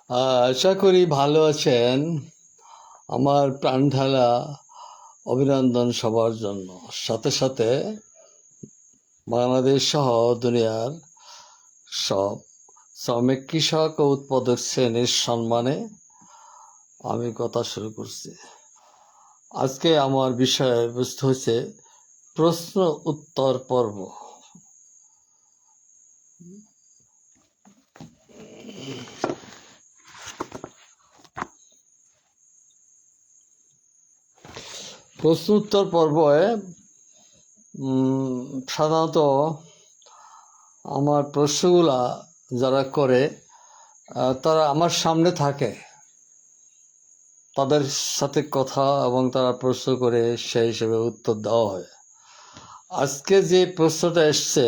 আশা করি ভালো আছেন। আমার প্রাণঢালা অভিনন্দন সবার জন্য। সাথে সাথে বাংলাদেশ সহ দুনিয়ার সব শ্রমিক, কৃষক ও উৎপাদক শ্রেণীর সম্মানে আমি কথা শুরু করছি। আজকে আমার বিষয়বস্তু হচ্ছে প্রশ্ন উত্তর পর্ব। প্রশ্ন উত্তর পর্বে সাধারণত আমার প্রশ্নগুলা যারা করে তারা আমার সামনে থাকে, তাদের সাথে কথা এবং তারা প্রশ্ন করে সেই হিসেবে উত্তর দেওয়া হয়। আজকে যে প্রশ্নটা এসছে,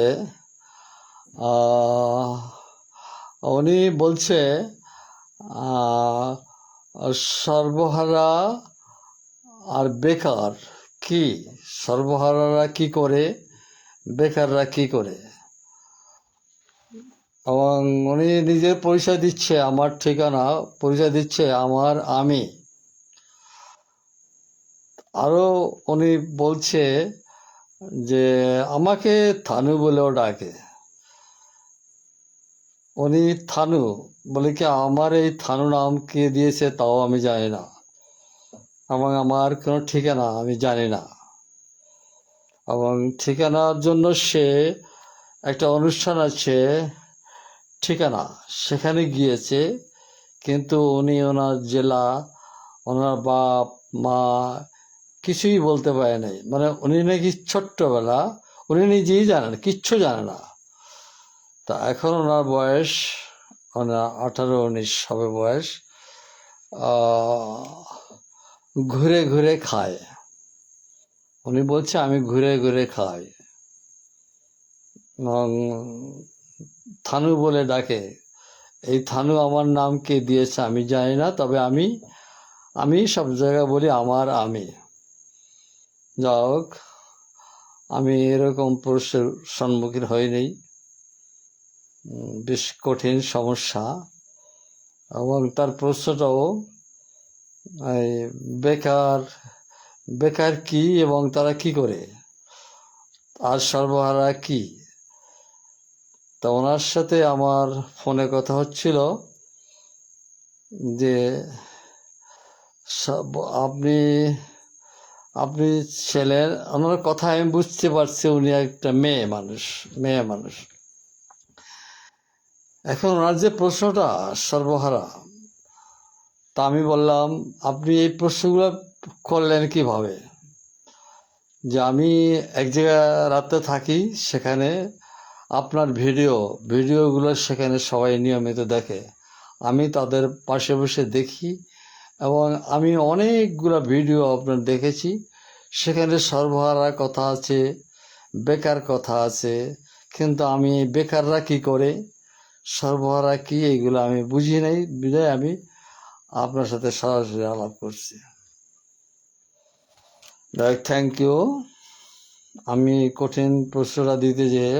উনি বলছে সর্বহারা আর বেকার কি, সর্বহারারা কি করে, বেকাররা কি করে। এবং উনি নিজের পরিচয় দিচ্ছে, আমার ঠিকানা পরিচয় দিচ্ছে আমার আমি। আরও উনি বলছে যে আমাকে থানু বলেও ডাকে। উনি থানু বলে কি, আমার এই থানু নাম কে দিয়েছে তাও আমি জানি না, এবং আমার কোনো ঠিকানা আমি জানি না। এবং ঠিকানার জন্য সে একটা অনুষ্ঠান আছে ঠিকানা, সেখানে গিয়েছে, কিন্তু উনি ওনার জেলা, ওনার বাপ মা কিছুই বলতে পারে নাই। মানে উনি নাকি ছোট্টবেলা, উনি নিজেই জানেন, কিচ্ছু জানে না। তা এখন ওনার বয়স, ওনার 18-19 হবে বয়স। ঘুরে ঘুরে খায়। উনি বলছে আমি ঘুরে ঘুরে খাই, এবং থানু বলে ডাকে। এই থানু আমার নাম কে দিয়েছে আমি জানি না, তবে আমি সব জায়গায় বলি আমার আমি। যা হোক, আমি এরকম প্রশ্নের সম্মুখীন হইনি, বেশ কঠিন সমস্যা। এবং তার প্রশ্নটাও এই বেকার, বেকার কি এবং তারা কি করে, আর সর্বহারা কি। তা ওনার সাথে আমার ফোনে কথা হচ্ছিল যে আপনি আপনি ছেলের, ওনার কথা আমি বুঝতে পারছি উনি একটা মেয়ে মানুষ। এখন ওনার যে প্রশ্নটা সর্বহারা, তা আমি বললাম আপনি এই প্রশ্নগুলো করলেন কিভাবে। যে আমি এক জায়গায় রাতে থাকি, সেখানে আপনার ভিডিওগুলো সেখানে সবাই নিয়মিত দেখে, আমি তাদের পাশে বসে দেখি, এবং আমি অনেকগুলো ভিডিও আপনার দেখেছি, সেখানে সর্বহারা কথা আছে, বেকার কথা আছে, কিন্তু আমি বেকাররা কি করে, সর্বহারা কি, এইগুলো আমি বুঝি নাই, বিধায় আমি আপনার সাথে সরাসরি আলাপ করছি। Thank you. আমি কঠিন প্রশ্নটা দিতে যেয়ে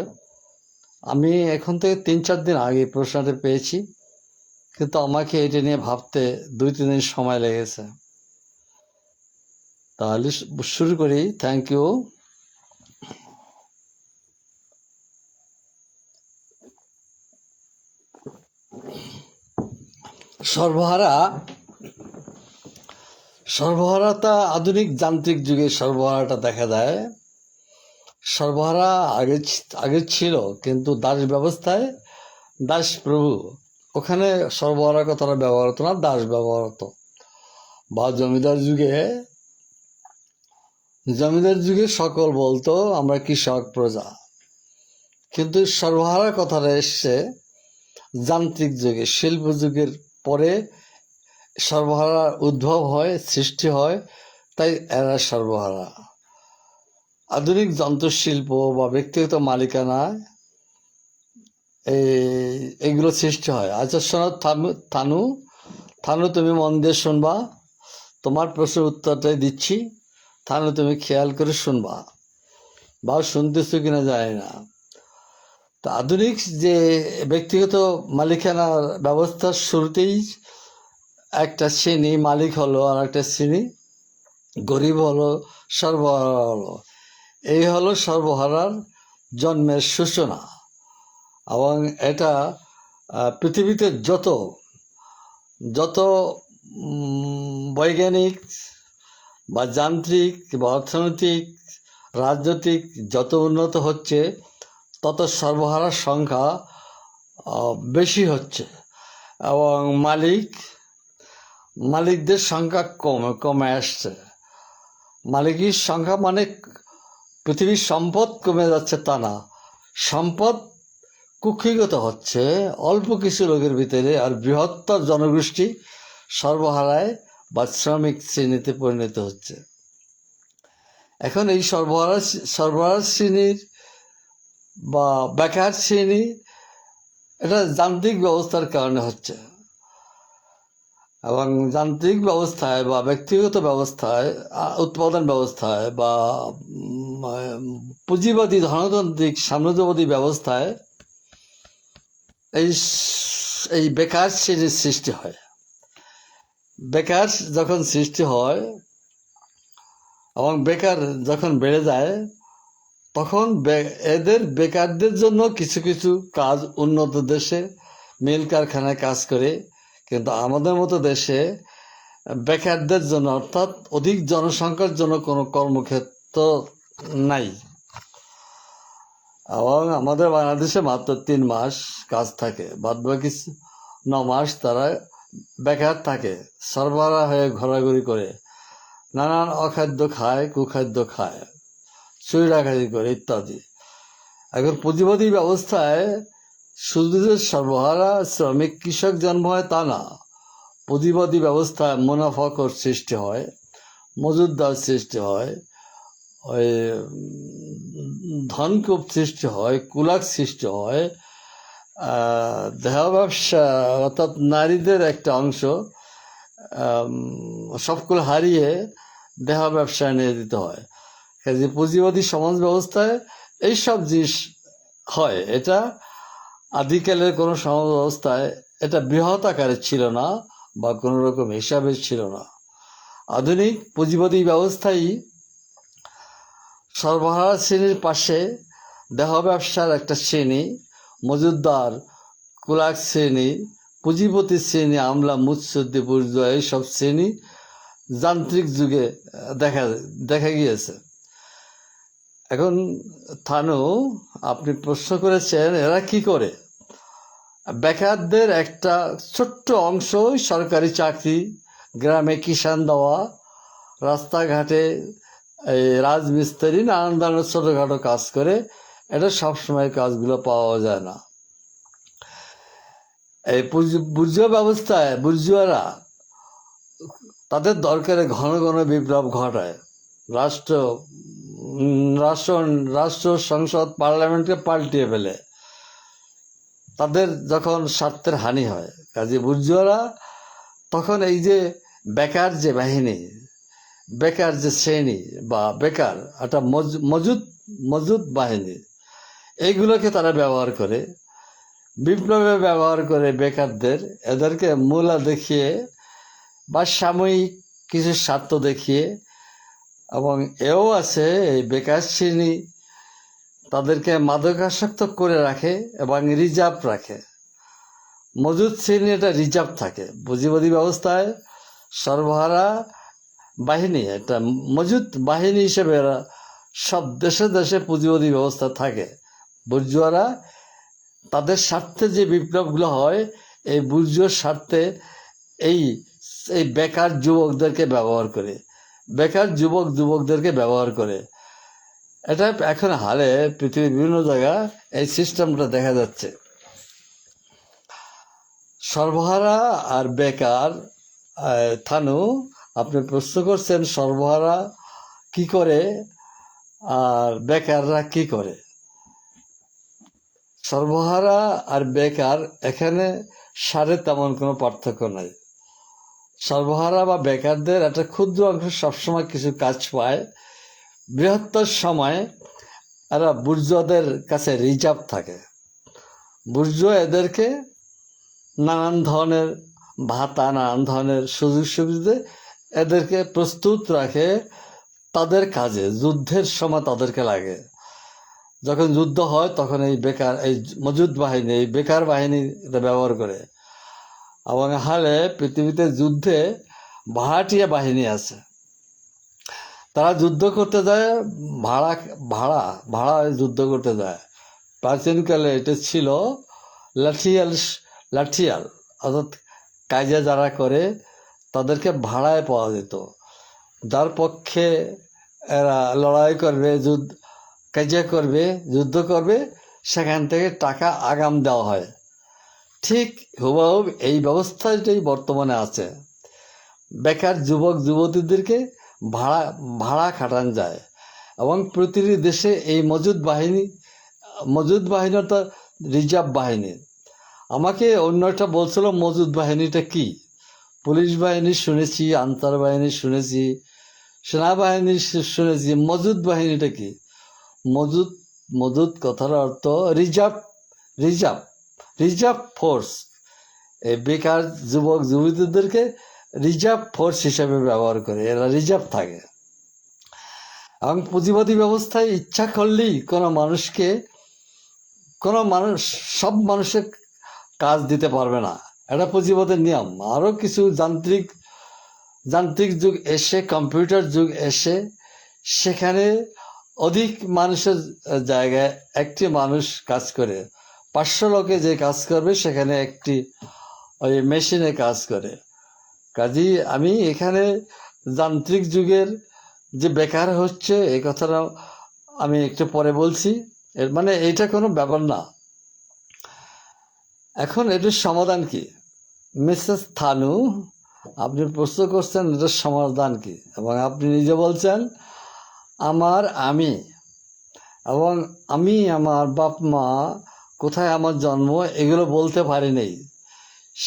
আমি এখন থেকে 3-4 দিন আগে প্রশ্নটা পেয়েছি, কিন্তু আমাকে এটা নিয়ে ভাবতে 2-3 দিন সময় লেগেছে। তাহলে শুরু করি। Thank you. সর্বহারাটা আধুনিক যান্ত্রিক যুগে সর্বহারাটা দেখা যায়। সর্বহারা আগে ছিল, কিন্তু দাস ব্যবস্থায় দাস প্রভু, ওখানে সর্বহারা কথাটা ব্যবহার হতো না, দাস ব্যবহার হতো। বা জমিদার যুগে সকল বলতো আমরা কৃষক প্রজা। কিন্তু সর্বহারা কথাটা এসছে যান্ত্রিক যুগে, শিল্প যুগের পরে সর্বহারার উদ্ভব হয়, সৃষ্টি হয়, তাই এরা সর্বহারা। আধুনিক যন্ত্রশিল্প বা ব্যক্তিগত মালিকানায় এইগুলো সৃষ্টি হয়। আচ্ছা শোনো থানু, তুমি মন দিয়ে শুনবা, তোমার প্রশ্নের উত্তরটাই দিচ্ছি। থানু তুমি খেয়াল করে শুনবা, বা শুনতেছো কিনা জানি না। তো আধুনিক যে ব্যক্তিগত মালিকানার ব্যবস্থার শুরুতেই একটা শ্রেণী মালিক হলো, আর একটা শ্রেণী গরিব হলো, সর্বহারা হলো। এই হলো সর্বহারার জন্মের সূচনা। এবং এটা পৃথিবীতে যত যত বৈজ্ঞানিক বা যান্ত্রিক বা অর্থনৈতিক রাজনৈতিক যত উন্নত হচ্ছে, তত সর্বহারার সংখ্যা বেশি হচ্ছে। এবং মালিকদের সংখ্যা কমে আসছে। মালিকের সংখ্যা মানে পৃথিবীর সম্পদ কমে যাচ্ছে তা না, সম্পদ কুক্ষিগত হচ্ছে অল্প কিছু লোকের ভিতরে, আর বৃহত্তর জনগোষ্ঠী সর্বহারায় বা শ্রমিক শ্রেণীতে পরিণত হচ্ছে। এখন এই সর্বহারা শ্রেণীর বা বেকার শ্রেণী, এটা যান্ত্রিক ব্যবস্থার কারণে হচ্ছে। এবং যান্ত্রিক ব্যবস্থায় বা ব্যক্তিগত ব্যবস্থায়, উৎপাদন ব্যবস্থায় বা পুঁজিবাদী ধনতান্ত্রিক সাম্রাজ্যবাদী ব্যবস্থায় এই বেকার শ্রেণীর সৃষ্টি হয়। বেকার যখন সৃষ্টি হয় এবং বেকার যখন বেড়ে যায়, তখন এদের বেকারদের জন্য কিছু কিছু কাজ উন্নত দেশে মিল কারখানায় কাজ করে, কিন্তু আমাদের মতো দেশে বেকারদের জন্য, অর্থাৎ অধিক জনসংখ্যার জন্য কোনো কর্মক্ষেত্র নাই। এবং আমাদের বাংলাদেশে মাত্র 3 মাস কাজ থাকে, বাদবাকি 9 মাস তারা বেকার থাকে, সরবরাহ হয়ে ঘোরাঘুরি করে, নানান অখাদ্য খায়, কুখাদ্য খায়, চুরি ডাকাতি করে ইত্যাদি। এখন পুঁজিবাদী ব্যবস্থায় শুধু যে সর্বহারা শ্রমিক কৃষক জন্ম হয় তা না, পুঁজিবাদী ব্যবস্থায় মুনাফাখোর সৃষ্টি হয়, মজুদদার সৃষ্টি হয়, ওই ধনকূপ সৃষ্টি হয়, কুলাক সৃষ্টি হয়, দেহ ব্যবসা অর্থাৎ নারীদের একটা অংশ সবগুলো হারিয়ে দেহ ব্যবসায় নিয়ে দিতে হয়। কাজে পুঁজিবাদী সমাজ ব্যবস্থায় এইসব জিনিস হয়। এটা আদিকালের কোনো সমাজ ব্যবস্থায় এটা বৃহৎ আকারে ছিল না বা কোনো রকম হিসাবে ছিল না। আধুনিক পুঁজিবাদী ব্যবস্থায় সর্বহারা শ্রেণীর পাশে দেহ ব্যবসার একটা শ্রেণী, মজুদদার, কুলাক শ্রেণী, পুঁজিপতি শ্রেণী, আমলা, মুৎসদ্দি, বুর্জোয়া, এইসব শ্রেণী যান্ত্রিক যুগে দেখা গিয়েছে। এখন থানু, আপনি প্রশ্ন করেছেন এরা কি করে। বেকারদের একটা ছোট্ট অংশ সরকারি চাকরি, গ্রামে কিষান দেওয়া, রাস্তাঘাটে এই রাজমিস্ত্রি, নানান ধরনের ছোটোখাটো কাজ করে। এটা সবসময় কাজগুলো পাওয়া যায় না। এই বুর্জোয়া ব্যবস্থায় বুর্জোয়ারা তাদের দরকারে ঘন ঘন বিপ্লব ঘটায়, রাষ্ট্র সংসদ পার্লামেন্টকে পাল্টিয়ে ফেলে, তাদের যখন স্বার্থের হানি হয়। কাজে বুর্জোয়ারা তখন এই যে বেকার যে বাহিনী, বেকার যে শ্রেণী বা বেকার একটা মজুদ বাহিনী, এইগুলোকে তারা ব্যবহার করে, বিপ্লবে ব্যবহার করে বেকারদের, এদেরকে মূলা দেখিয়ে বা সাময়িক কিছু স্বার্থ দেখিয়ে। এবং এও আছে এই বেকার শ্রেণী তাদেরকে মাদকাসক্ত করে রাখে এবং রিজার্ভ রাখে। মজুদ শ্রেণী এটা রিজার্ভ থাকে। পুঁজিবাদী ব্যবস্থায় সর্বহারা বাহিনী একটা মজুদ বাহিনী হিসেবে এরা সব দেশে দেশে পুঁজিবাদী ব্যবস্থা থাকে। বুর্জোয়ারা তাদের স্বার্থে যে বিপ্লবগুলো হয়, এই বুর্জোয়ার স্বার্থে এই বেকার যুবকদেরকে ব্যবহার করে, যুবকদেরকে ব্যবহার করে। এটা এখন হালে পৃথিবীর বিভিন্ন জায়গায় এই সিস্টেমটা দেখা যাচ্ছে। সর্বহারা আর বেকার, থানু, আপনি প্রশ্ন করছেন সর্বহারা কি করে আর বেকাররা কি করে। সর্বহারা আর বেকার এখানে সারে তেমন কোনো পার্থক্য নাই। সর্বহারা বা বেকারদের একটা ক্ষুদ্র অংশ সবসময় কিছু কাজ পায়, বৃহত্তর সময় এরা বুর্জোয়াদের কাছে রিজার্ভ থাকে। বুর্জোয়া এদেরকে নানান ধরনের ভাতা, নানান ধরনের সুযোগ সুবিধা এদেরকে প্রস্তুত রাখে তাদের কাজে। যুদ্ধের সময় তাদেরকে লাগে, যখন যুদ্ধ হয় তখন এই মজুদ বাহিনী, এই বেকার বাহিনী ব্যবহার করে। এবং হালে পৃথিবীতে যুদ্ধে ভাড়াটিয়া বাহিনী আছে, তারা যুদ্ধ করতে যায়, ভাড়া ভাড়া ভাড়া যুদ্ধ করতে যায়। প্রাচীনকালে এটা ছিল লাঠিয়াল অর্থাৎ কাজে যারা করে তাদেরকে ভাড়ায় পাওয়া যেত। যার পক্ষে এরা লড়াই করবে, কাজে করবে, যুদ্ধ করবে, সেখান থেকে টাকা আগাম দেওয়া হয়। ঠিক হুবহু এই ব্যবস্থাটাই বর্তমানে আছে। বেকার যুবক যুবতীদেরকে ভাড়া খাটানো যায়। এবং প্রতিটি দেশে এই মজুদ বাহিনী অর্থাৎ রিজার্ভ বাহিনী। আমাকে অন্য একটা বলছিল মজুদ বাহিনীটা কি। পুলিশ বাহিনী শুনেছি, আনসার বাহিনী শুনেছি, সেনাবাহিনী শুনেছি, মজুদ বাহিনীটা কি? মজুদ কথার অর্থ রিজার্ভ ফোর্স। এই বেকার যুবক যুবতীদেরকে রিজার্ভ ফোর্স হিসেবে ব্যবহার করে, এরা রিজার্ভ থাকে। এবং পুঁজিবাদী ব্যবস্থায় ইচ্ছা করলেই সব মানুষের কাজ দিতে পারবে না, এটা পুঁজিবাদের নিয়ম। আরও কিছু যান্ত্রিক যুগ এসে, কম্পিউটার যুগ এসে, সেখানে অধিক মানুষের জায়গায় একটি মানুষ কাজ করে। 500 লোকে যে কাজ করবে সেখানে একটি ওই মেশিনে কাজ করে। কাজেই আমি এখানে যান্ত্রিক যুগের যে বেকার হচ্ছে এই কথাটা আমি একটু পরে বলছি। এর মানে এইটা কোনো ব্যাপার না। এখন এটার সমাধান কি? মিসেস থানু, আপনি প্রশ্ন করছেন এটার সমাধান কি, এবং আপনি নিজে বলছেন আমি এবং আমার বাপ মা কোথায় আমার জন্ম এগুলো বলতে পারি নাই,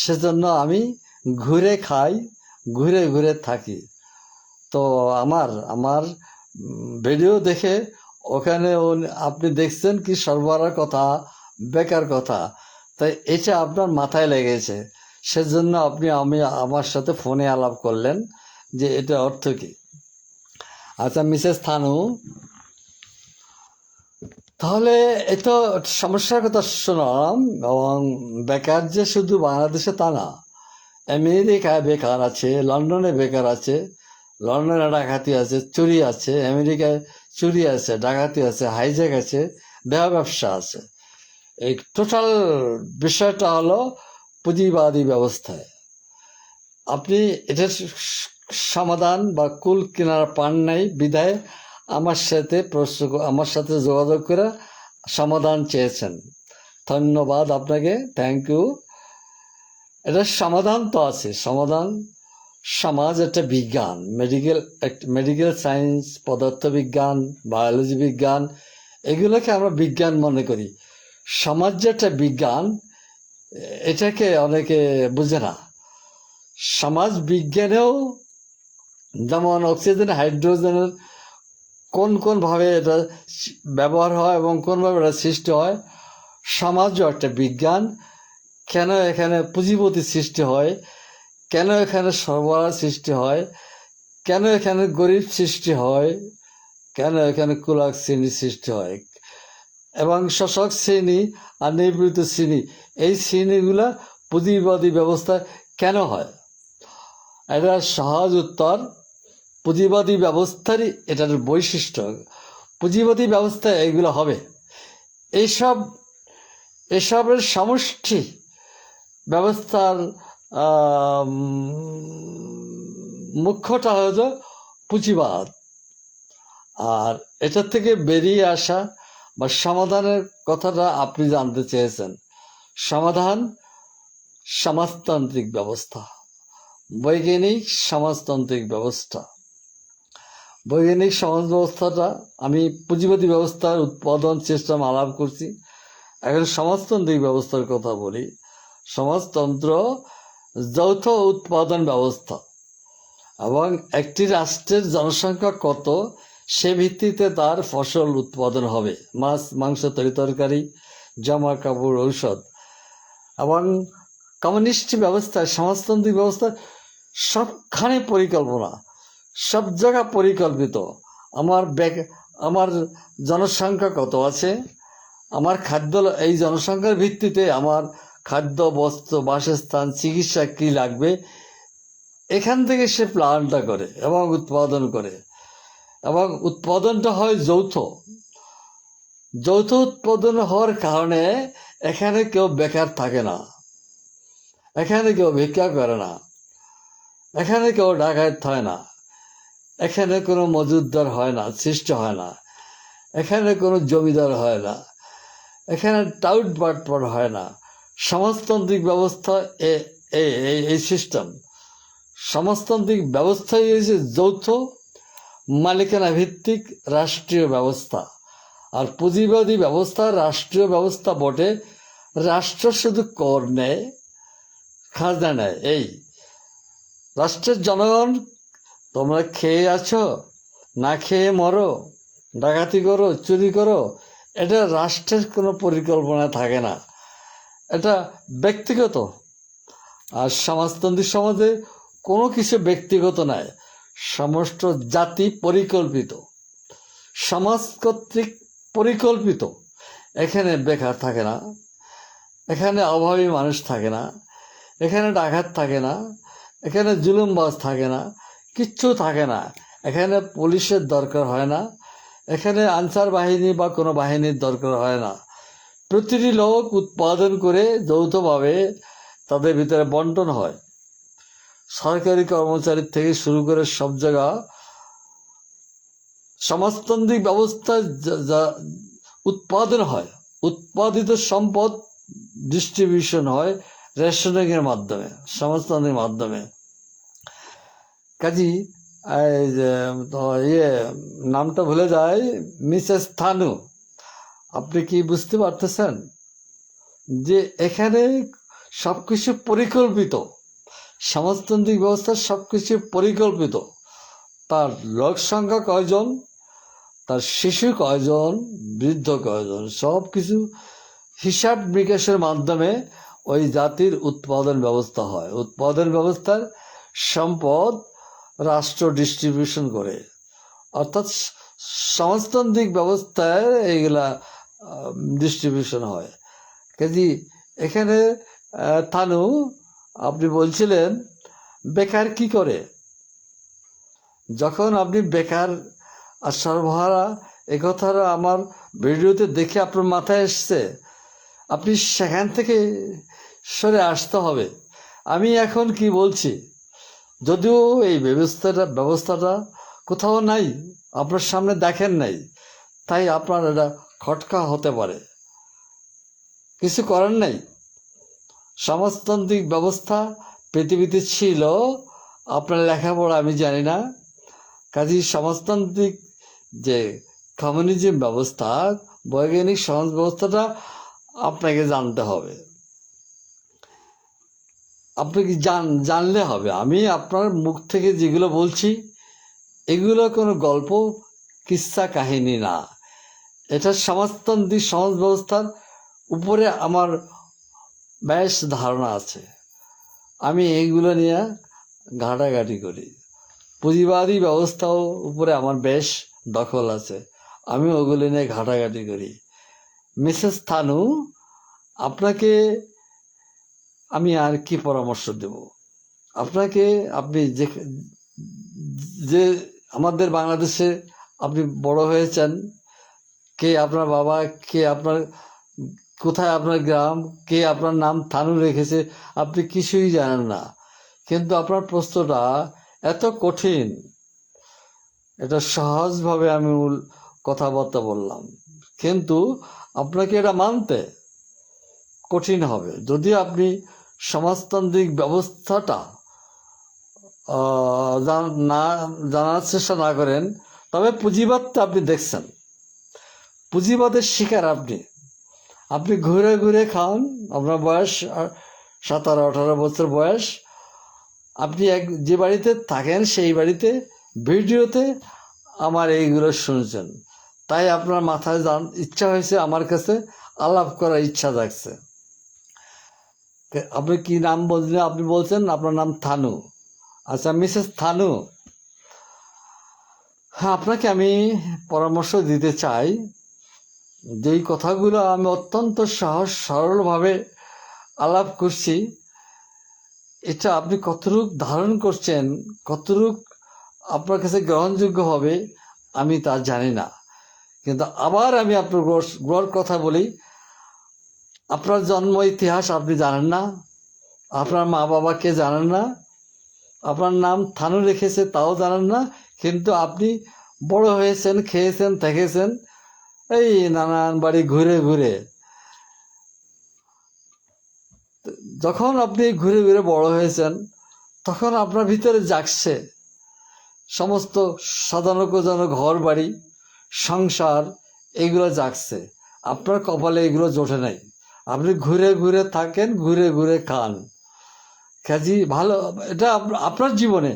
সেজন্য আমি ঘুরে খাই, ঘুরে ঘুরে থাকি। তো আমার ভিডিও দেখে ওখানে আপনি দেখছেন কি সর্বহারার কথা, বেকার কথা, তাই এটা আপনার মাথায় লেগেছে, সেজন্য আপনি আমার সাথে ফোনে আলাপ করলেন যে এটা অর্থ কি। আচ্ছা মিসেস থানু, তাহলে এত সমস্যার কথা শোনালাম। এবং বেকার যে শুধু বাংলাদেশে তা না, আমেরিকায় বেকার আছে, লন্ডনে বেকার আছে, লন্ডনে ডাকাতি আছে, চুরি আছে, আমেরিকায় চুরি আছে, ডাকাতি আছে, হাইজ্যাক আছে, দেহ ব্যবসা আছে। এই টোটাল বিষয়টা হলো পুঁজিবাদী ব্যবস্থায়। আপনি এটার সমাধান বা কুল কিনারা পান নাই বিধায় আমার সাথে যোগাযোগ করে সমাধান চেয়েছেন। ধন্যবাদ আপনাকে, থ্যাংক ইউ। এটার সমাধান তো আছে। সমাজ একটা বিজ্ঞান, মেডিকেল সায়েন্স, পদার্থবিজ্ঞান, বায়োলজি বিজ্ঞান, এগুলোকে আমরা বিজ্ঞান মনে করি। সমাজ যে একটা বিজ্ঞান, এটাকে অনেকে বুঝে না। সমাজ বিজ্ঞানেও যেমন অক্সিজেন, হাইড্রোজেনের কোন ভাবে এটা ব্যবহার হয় এবং কোনভাবে এটা সৃষ্টি হয়, সমাজও একটা বিজ্ঞান। কেন এখানে পুঁজিপতি সৃষ্টি হয়, কেন এখানে সরবরাহ সৃষ্টি হয়, কেন এখানে গরিব সৃষ্টি হয়, কেন এখানে কুলাক শ্রেণী সৃষ্টি হয়, এবং শোষক শ্রেণী আর নিবৃত শ্রেণী, এই শ্রেণীগুলা পুঁজিবাদী ব্যবস্থা কেন হয়? এটা সহজ উত্তর, পুঁজিবাদী ব্যবস্থারই এটার বৈশিষ্ট্য। পুঁজিবাদী ব্যবস্থা এইগুলো হবে। এসবের সমষ্টি ব্যবস্থার মুখ্যটা হলো পুঁজিবাদ। আর এটার থেকে বেরিয়ে আসা বা সমাধানের কথাটা আপনি জানতে চেয়েছেন। সমাধান সমাজতান্ত্রিক ব্যবস্থা, বৈজ্ঞানিক সমাজতান্ত্রিক ব্যবস্থা। বৈজ্ঞানিক সমাজ ব্যবস্থাটা আমি পুঁজিবাদী ব্যবস্থার উৎপাদন সিস্টেম আলাপ করছি, এখন সমাজতান্ত্রিক ব্যবস্থার কথা বলি। সমাজতন্ত্র যৌথ উৎপাদন ব্যবস্থা, এবং একটি রাষ্ট্রের জনসংখ্যা কত সে ভিত্তিতে তার ফসল উৎপাদন হবে। মাছ, মাংস, তরিতরকারি, জামা কাপড়, ঔষধ, এবং কমিউনিস্ট ব্যবস্থায়, সমাজতান্ত্রিক ব্যবস্থায় সবখানে পরিকল্পনা, সব জায়গা পরিকল্পিত। আমার জনসংখ্যা কত আছে, আমার খাদ্য, এই জনসংখ্যার ভিত্তিতে আমার খাদ্য, বস্ত্র, বাসস্থান, চিকিৎসা কী লাগবে, এখান থেকে সে প্ল্যানটা করে এবং উৎপাদন করে। এবং উৎপাদনটা হয় যৌথ উৎপাদন হওয়ার কারণে এখানে কেউ বেকার থাকে না, এখানে কেউ ভিক্ষা করে না, এখানে কেউ ডাকাত হয় না, এখানে কোনো মজুদদার হয় না, সৃষ্টি হয় না, এখানে কোনো জমিদার হয় না, এখানে টাউট বাটপাট হয় না। সমাজতান্ত্রিক ব্যবস্থা এই সিস্টেম, সমাজতান্ত্রিক ব্যবস্থাই হয়েছে যৌথ মালিকানা ভিত্তিক রাষ্ট্রীয় ব্যবস্থা। আর পুঁজিবাদী ব্যবস্থা রাষ্ট্রীয় ব্যবস্থা বটে, রাষ্ট্র শুধু কর নেয়, খাজনা নেয়। এই রাষ্ট্রের জনগণ, তোমরা খেয়ে আছো, না খেয়ে মরো, ডাকাতি করো, চুরি করো, এটা রাষ্ট্রের কোনো পরিকল্পনা থাকে না, এটা ব্যক্তিগত। আর সমাজতান্ত্রিক সমাজে কোনো কিছু ব্যক্তিগত নয়, সমস্ত জাতি পরিকল্পিত, সমাজ কর্তৃক পরিকল্পিত। এখানে বেকার থাকে না, এখানে অভাবী মানুষ থাকে না, এখানে ডাকাত থাকে না, এখানে জুলুমবাজ থাকে না, কিচ্ছু থাকে না। এখানে পুলিশের দরকার হয় না, এখানে আনসার বাহিনী বা কোনো বাহিনীর দরকার হয় না। প্রতিটি লোক উৎপাদন করে যৌথভাবে তাদের ভিতরে বন্টন হয়। সরকারি কর্মচারী থেকে শুরু করে সব জায়গা সমাজতান্ত্রিক ব্যবস্থায় উৎপাদন হয়, উৎপাদিত সম্পদ ডিস্ট্রিবিউশন হয় রেশনিংয়ের মাধ্যমে, সমাজতান্ত্রিক মাধ্যমে। কাজী নামটা ভুলে যায়, মিসেস থানু, আপনি কি বুঝতে পারতেছেন যে এখানে সবকিছু পরিকল্পিত, সমাজতান্ত্রিক ব্যবস্থা সবকিছু পরিকল্পিত। তার লোক সংখ্যা কয়জন, তার শিশু কয়জন, বৃদ্ধ কয়জন, সব কিছু হিসাব নিকাশের মাধ্যমে ওই জাতির উৎপাদন ব্যবস্থা হয়। উৎপাদন ব্যবস্থার সম্পদ রাষ্ট্র ডিস্ট্রিবিউশন করে, অর্থাৎ সমাজতান্ত্রিক ব্যবস্থায় এইগুলা ডিস্ট্রিবিউশন হয়। কাজে এখানে থানু, আপনি বলছিলেন বেকার কি করে। যখন আপনি বেকার আর সর্বহারা একথাটা আমার ভিডিওতে দেখে আপনার মাথায় এসছে, আপনি সেখান থেকে সরে আসতে হবে। আমি এখন কি বলছি, যদিও এই ব্যবস্থাটা কোথাও নাই, আপনার সামনে দেখেন নাই, তাই আপনার এটা খটকা হতে পারে, কিছু করার নাই। সমাজতান্ত্রিক ব্যবস্থা পৃথিবীতে ছিল, আপনার লেখাপড়া আমি জানি না, কাজেই সমাজতান্ত্রিক যে কমিউনিজম ব্যবস্থা, বৈজ্ঞানিক সমাজ ব্যবস্থাটা আপনাকে জানতে হবে। আপনি কি জানলে হবে। আমি আপনার মুখ থেকে যেগুলো বলছি এগুলো কোনো গল্প, কিস্সা কাহিনী না, এটা সমাজতান্ত্রিক সমাজ ব্যবস্থার উপরে আমার বেশ ধারণা আছে। আমি এইগুলো নিয়ে ঘাটাঘাটি করি। পুঁজিবাদী ব্যবস্থাও উপরে আমার বেশ দখল আছে, আমি ওগুলো নিয়ে ঘাটাঘাটি করি। মিসেস থানু, আপনাকে আমি আর কি পরামর্শ দেব আপনাকে? আপনি যে আমাদের বাংলাদেশে আপনি বড় হয়েছেন, কে আপনার বাবা, কে আপনার, কোথায় আপনার গ্রাম, কে আপনার নাম থানু রেখেছে, আপনি কিছুই জানেন না। কিন্তু আপনার প্রশ্নটা এত কঠিন, এটা সহজভাবে আমি কথাবার্তা বললাম, কিন্তু আপনাকে এটা মানতে কঠিন হবে যদি আপনি সমাজতান্ত্রিক ব্যবস্থাটা জানার চেষ্টা না করেন। তবে পুঁজিবাদটা আপনি দেখছেন, পুঁজিবাদের শিকার আপনি ঘুরে ঘুরে খান। আপনার বয়স 17-18 বছর বয়স, আপনি যে বাড়িতে থাকেন সেই বাড়িতে ভিডিওতে আমার এইগুলো শুনছেন, তাই আপনার মাথায় ইচ্ছা হয়েছে আমার কাছে আলাপ করার ইচ্ছা জাগছে। আপনি কি নাম বলছেন? আপনি বলছেন আপনার নাম থানু। আচ্ছা, মিসেস থানু, হ্যাঁ, আপনাকে আমি পরামর্শ দিতে চাই, যেই কথাগুলো আমি অত্যন্ত সহজ সরলভাবে আলাপ করছি, এটা আপনি কতটুক ধারণ করছেন, কতটুক আপনার কাছে গ্রহণযোগ্য হবে আমি তা জানি না। কিন্তু আবার আমি আপনার গড় কথা বলি, আপনার জন্ম ইতিহাস আপনি জানেন না, আপনার মা বাবাকে জানেন না, আপনার নাম থানু রেখেছে তাও জানেন না, কিন্তু আপনি বড় হয়েছেন, খেয়েছেন, থেকেছেন এই নানান বাড়ি ঘুরে ঘুরে। যখন আপনি ঘুরে ঘুরে বড় হয়েছেন, তখন আপনার ভিতরে জাগছে সমস্ত সাজানো গোজানো ঘর বাড়ি, সংসার, এগুলো জাগছে। আপনার কপালে এগুলো জোটে নাই। আপনি ঘুরে ঘুরে থাকেন, ঘুরে ঘুরে খান। কাজী ভালো, এটা আপনার জীবনে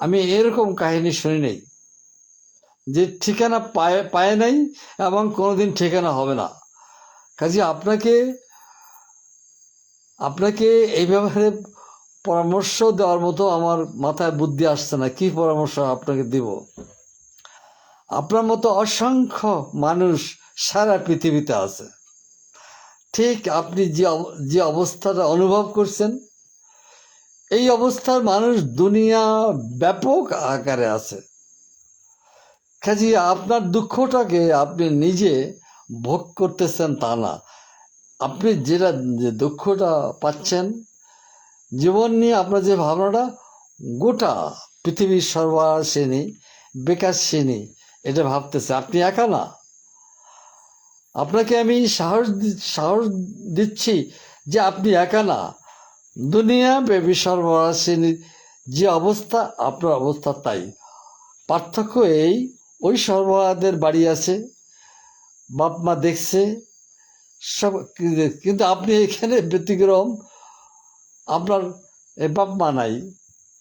আমি এরকম কাহিনী শুনি নাই যে ঠিকানা পায় নাই এবং কোনোদিন ঠিকানা হবে না। কাজী আপনাকে এই ব্যাপারে পরামর্শ দেওয়ার মতো আমার মাথায় বুদ্ধি আসছে না। কি পরামর্শ আপনাকে দিব? আপনার মতো অসংখ্য মানুষ সারা পৃথিবীতে আছে। ঠিক আপনি যে অবস্থাটা অনুভব করছেন, এই অবস্থার মানুষ দুনিয়া ব্যাপক আকারে আছে। কাজে আপনার দুঃখটাকে আপনি নিজে ভোগ করতেছেন তা না। আপনি যে দুঃখটা পাচ্ছেন, জীবন নিয়ে আপনার যে ভাবনাটা, গোটা পৃথিবীর সর্বশ্রেণী বেকার শ্রেণী এটা ভাবতেছে। আপনি একা না। আপনাকে আমি সাহস দিচ্ছি যে আপনি একা না। দুনিয়া ব্যাপী সর্বশ্রেণীর যে অবস্থা, আপনার অবস্থা তাই। পার্থক্য এই, ওই সর্বহাদের বাড়ি আছে, বাপ মা দেখছে সব, কিন্তু আপনি এখানে ব্যতিক্রম। আপনার বাপ মা নাই,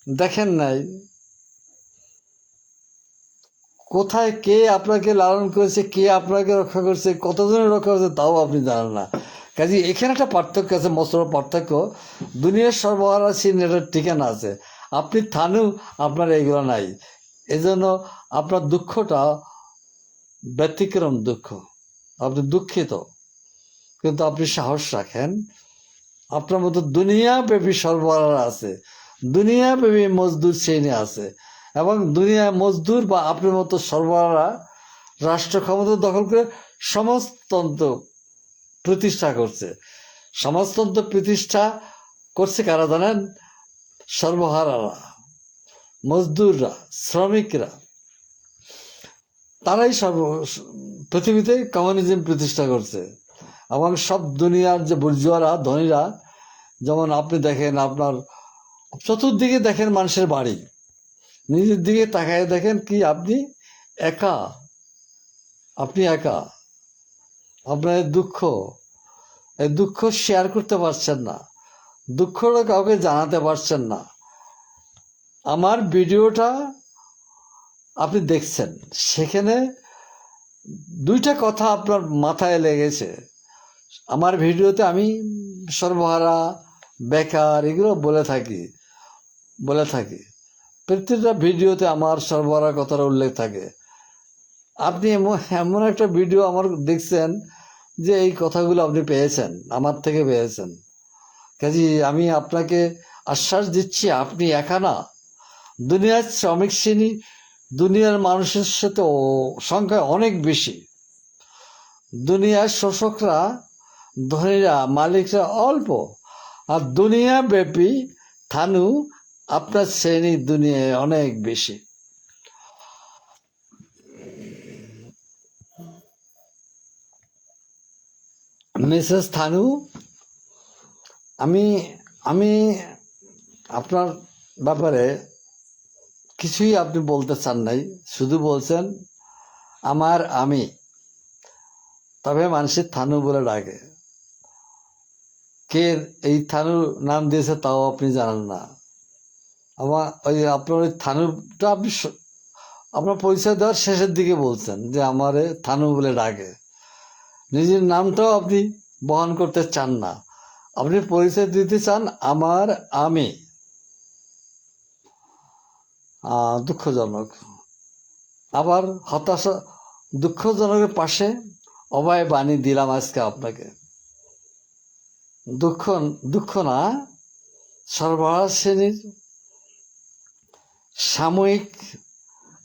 দেখেন নাই, কোথায় কে আপনাকে লালন করেছে, কে আপনাকে রক্ষা করছে, কতজনের রক্ষা করছে তাও আপনি জানেন না। কাজে এখানে একটা পার্থক্য আছে, মস্ত পার্থক্য। দুনিয়ার সর্বহারা সিনেটার ঠিকানা আছে, আপনি থানু, আপনার এগুলো নাই। এজন্য আপনার দুঃখটা ব্যতিক্রম দুঃখ। আপনি দুঃখিত, কিন্তু আপনি সাহস রাখেন। আপনার মতো দুনিয়াব্যাপী সর্বহারা আছে, দুনিয়াব্যাপী মজদুর শ্রেণী আছে, এবং দুনিয়ায় মজদুর বা আপনার মতো সর্বহারা রাষ্ট্র ক্ষমতা দখল করে সমাজতন্ত্র প্রতিষ্ঠা করছে। সমাজতন্ত্র প্রতিষ্ঠা করছে কারা জানেন? সর্বহারারা, মজদুররা, শ্রমিকরা। তারাই পৃথিবীতে কমিউনিজম প্রতিষ্ঠা করছে। এবং সব দুনিয়ার যে বুর্জুয়ারা, ধনীরা, যেমন আপনি দেখেন, আপনার চতুর্দিকে দেখেন মানুষের বাড়ি, নিজের দিকে তাকায় দেখেন কি আপনি একা। আপনি একা। আপনার এই দুঃখ শেয়ার করতে পারছেন না, দুঃখটা কাউকে জানাতে পারছেন না। আমার ভিডিওটা আপনি দেখছেন, সেখানে দুইটা কথা আপনার মাথায় লেগেছে। আমার ভিডিওতে আমি সর্বহারা, বেকার এগুলো বলে থাকি। প্রত্যেকটা ভিডিওতে আমার সর্বহারা কথার উল্লেখ থাকে। আপনি এমন একটা ভিডিও আমার দেখছেন যে এই কথাগুলো আপনি পেয়েছেন, আমার থেকে পেয়েছেন। কাজে আমি আপনাকে আশ্বাস দিচ্ছি, আপনি একা না। দুনিয়ার শ্রমিক শ্রেণী দুনিয়ার মানুষের সাথে সংখ্যা অনেক বেশি। দুনিয়ার শোষকরা, ধনীরা, মালিকরা অল্প, আর দুনিয়া ব্যাপী থানু আপনার শ্রেণী দুনিয়ায় অনেক বেশি। মিসেস থানু, আমি আপনার ব্যাপারে কিছুই আপনি বলতে চান নাই, শুধু বলছেন আমি। তবে মানুষের থানু বলে ডাকে। কে এই থানু নাম দিয়েছে তাও আপনি জানেন না। আপনার ওই থানুটা আপনি আপনার পরিচয় দেওয়ার শেষের দিকে বলছেন যে আমারে থানু বলে ডাকে। নিজের নামটাও আপনি বহন করতে চান না। আপনি পরিচয় দিতে চান আমি দুঃখজনক, আবার হতাশা। দুঃখজনকের পাশে অভয় বাণী দিলাম আজকে আপনাকে। দুঃখ না, সরবরাহ শ্রেণীর সাময়িক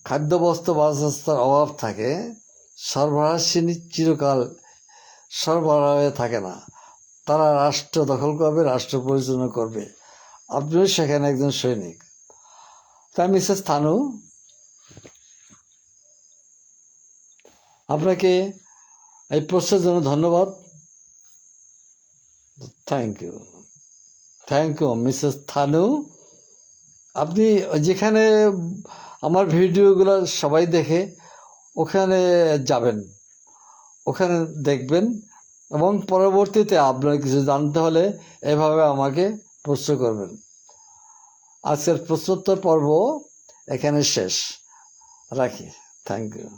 খাদ্যবস্ত্র বাসস্থার অভাব থাকে, সরবরাহ শ্রেণীর চিরকাল সরবরাহে থাকে না। তারা রাষ্ট্র দখল করবে, রাষ্ট্র পরিচালনা করবে। আপনিও সেখানে একজন সৈনিক। তাই মিসেস থানু, আপনাকে এই প্রশ্নের জন্য ধন্যবাদ। Thank you Mrs Thanu. আপনি যেখানে আমার ভিডিওগুলো সবাই দেখে ওখানে যাবেন, ওখানে দেখবেন, এবং পরবর্তীতে আপনার কিছু জানতে হলে এভাবে আমাকে প্রশ্ন করবেন। আজকের প্রশ্নোত্তর পর্ব এখানে শেষ, রাখি। Thank you.